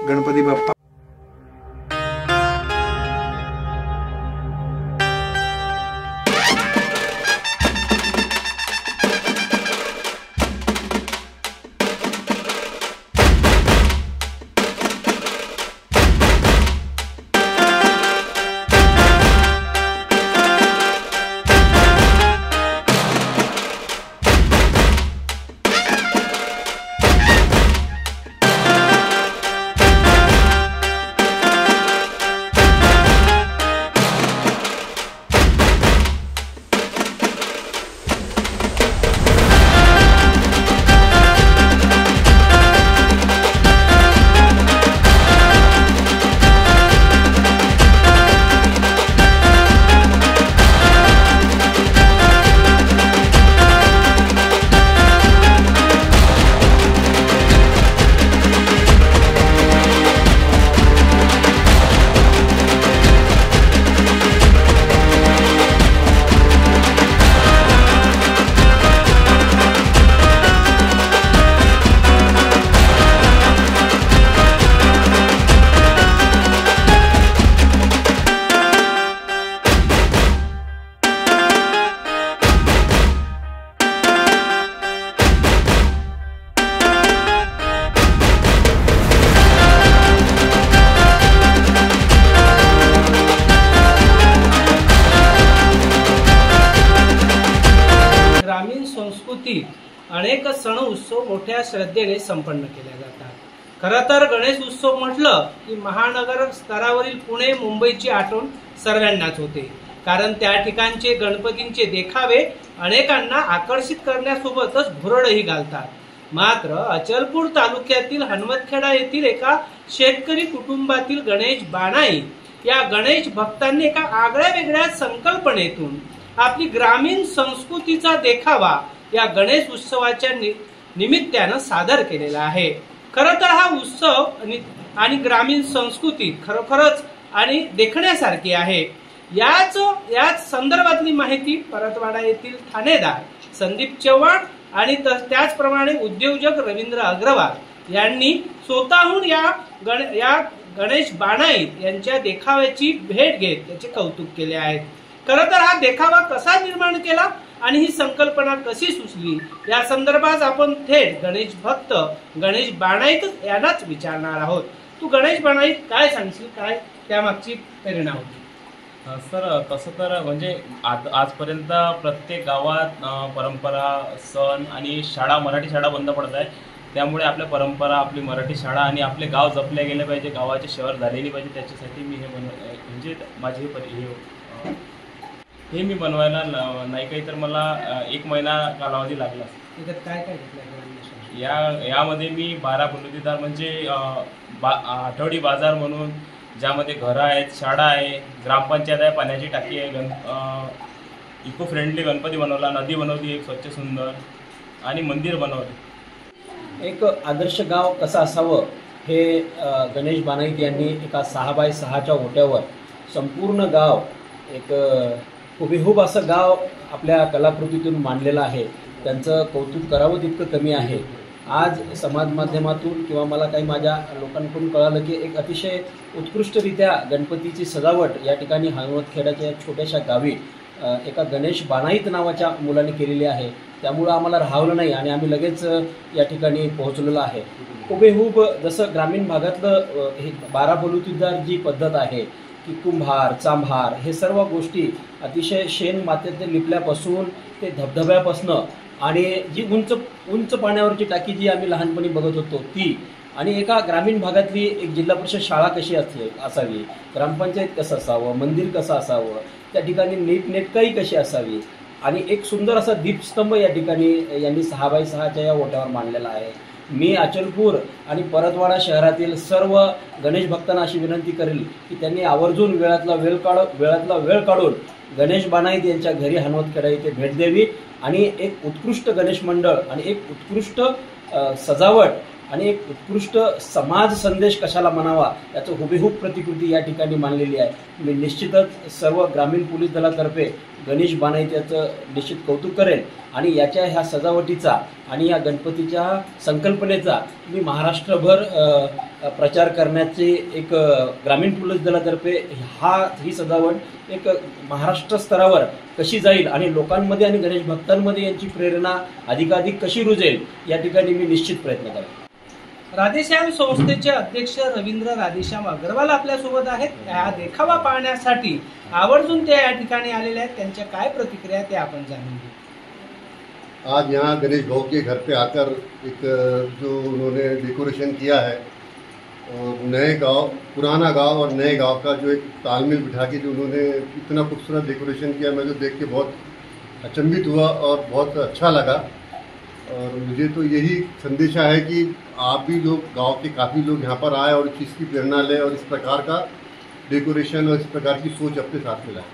गणपती बाप्पा। संस्कृतीत अनेक सण उत्सव मोठ्या श्रद्धेने संपन्न केले जातात। खरं तर गणेश उत्सव म्हटलं की महानगर स्तरावरील पुणे मुंबईची आठवण सर्वांनाच होते, कारण त्या ठिकाणचे गणपतींचे देखावे अनेकांना आकर्षित करण्यासोबतच भुरळही घालतात। मात्र अचलपूर तालुक्यातील हनुमतखेडा येथील एका शेतकरी कुटुंबातील गणेश बाणाई या गणेश भक्तांनी एका आगळ्या वेगळ्या संकल्पनेतून आपली ग्रामीण संस्कृतीचा देखावा या गणेश उत्सवाच्या निमित्तानं सादर केलेला आहे। खरं तर हा उत्सव आणि ग्रामीण संस्कृती खरोखरच आणि देखण्यासारखी आहे। याच संदर्भातली माहिती परतवाडा येथील ठाणेदार संदीप चव्हाण आणि त्याचप्रमाणे उद्योजक रवींद्र अग्रवाल यांनी स्वतःहून या गणेश बाणाई यांच्या देखाव्याची भेट घेत त्याचे कौतुक केले आहे। खरं तर हा देखावा कसा निर्माण केला आणि ही संकल्पना कशी सुचली या संदर्भात आपण थेट गणेश भक्त गणेश बाणाईत यांनाच विचारणार आहोत। तू गणेश बाणाईत काय सांगशील, काय त्यामागची प्रेरणा होती? सर तसं तर म्हणजे आजपर्यंत प्रत्येक गावात परंपरा सण आणि शाळा मराठी शाळा बंद पडत आहे, त्यामुळे आपल्या परंपरा आपली मराठी शाळा आणि आपले गाव जपले गेले पाहिजे, गावाचे शहर झालेली पाहिजे, त्याच्यासाठी मी हे म्हणजे माझे हे मी बनवायला नाही काही तर मला 1 महिना कालावधी लागला। त्याच्यात काय काय घेतलं? यामध्ये मी 12 बलुतेदार म्हणजे आठवडी बाजार म्हणून ज्यामध्ये घरं आहेत, शाळा आहे, ग्रामपंचायत आहे, पाण्याची टाकी आहे, इको फ्रेंडली गणपती बनवला, नदी बनवली एक स्वच्छ सुंदर आणि मंदिर बनवले। एक आदर्श गाव कसं असावं हे गणेश बाणाईत यांनी एका 6x6च्या ओट्यावर संपूर्ण गाव एक हुबेहूब असं गाव आपल्या कलाकृतीतून मांडलेलं आहे। त्यांचं कौतुक करावं तितकं कमी आहे। आज समाज माध्यमातून किंवा मला काही माझ्या लोकांकडून कळालं की एक अतिशय उत्कृष्टरित्या गणपतीची सजावट या ठिकाणी हनुमतखेडाच्या छोट्याशा गावी एका गणेश बाणाईत नावाच्या मुलाने केलेली आहे। त्यामुळं आम्हाला राहावलं नाही आणि आम्ही लगेच या ठिकाणी पोहोचलेलो आहे। हुबेहूब जसं ग्रामीण भागातलं हे 12 बलुतेदार जी पद्धत आहे की कुंभार चांभार हे सर्व गोष्टी अतिशय शेण मातीत लिपल्यापासून ते धबधब्यापासनं आणि जी उंच पाण्यावरची टाकी जी आम्ही लहानपणी बघत होतो ती, आणि एका ग्रामीण भागातली एक जिल्हा परिषद शाळा कशी असावी, ग्रामपंचायत कसं असावं, मंदिर कसं असावं, त्या ठिकाणी नीटनेटकाई कशी असावी आणि एक सुंदर असा दीपस्तंभ या ठिकाणी यांनी 6x6च्या या ओट्यावर मांडलेला आहे। मी अचलपूर आणि परतवाडा शहरातील सर्व गणेश भक्तांना अशी विनंती करेल की त्यांनी आवर्जून वेळातला वेळ काढून गणेश बाणाईत यांच्या घरी हनुमतखेडा येथे भेट द्यावी आणि एक उत्कृष्ट गणेश मंडळ आणि एक उत्कृष्ट सजावट आणि एक उत्कृष्ट समाज संदेश कशाला म्हणावा याचं हुबेहूब प्रतिकृती या ठिकाणी मांडलेली आहे। मी निश्चितच सर्व ग्रामीण पोलीस दलातर्फे गणेश बाणाईत याचं निश्चित कौतुक करेल आणि याच्या ह्या सजावटीचा आणि या गणपतीच्या संकल्पनेचा मी महाराष्ट्रभर प्रचार करण्याची एक ग्रामीण पोलीस दलातर्फे ही सजावट एक महाराष्ट्र स्तरावर कशी जाईल आणि लोकांमध्ये आणि गणेश भक्तांमध्ये यांची प्रेरणा अधिकाधिक कशी रुजेल या ठिकाणी मी निश्चित प्रयत्न करेन. राधेश्याम संस्थेचे अध्यक्ष रवींद्र राधेश्याम अग्रवाल आपल्यासोबत आहेत. हा देखावा पाहण्यासाठी आवर्जून ते या ठिकाणी आलेले आहेत. त्यांच्या काय प्रतिक्रिया ते आपण जाणून घेऊ. आज यहाँ गणेश भाऊ के घर पे आकर एक जो उन्होंने डेकोरेशन किया है और नए गांव, पुराना गांव और नए गांव का जो एक तालमेल बिठा के जो उन्होंने इतना खूबसूरत डेकोरेशन किया, मैं जो देख के बहुत अचंभित हुआ और बहुत अच्छा लगा. और मुझे तो यही संदेशा है कि आप भी लोग, गांव के काफ़ी लोग यहाँ पर आए और इस चीज़ की प्रेरणा लें और इस प्रकार का डेकोरेशन और इस प्रकार की सोच अपने साथ में लाएं.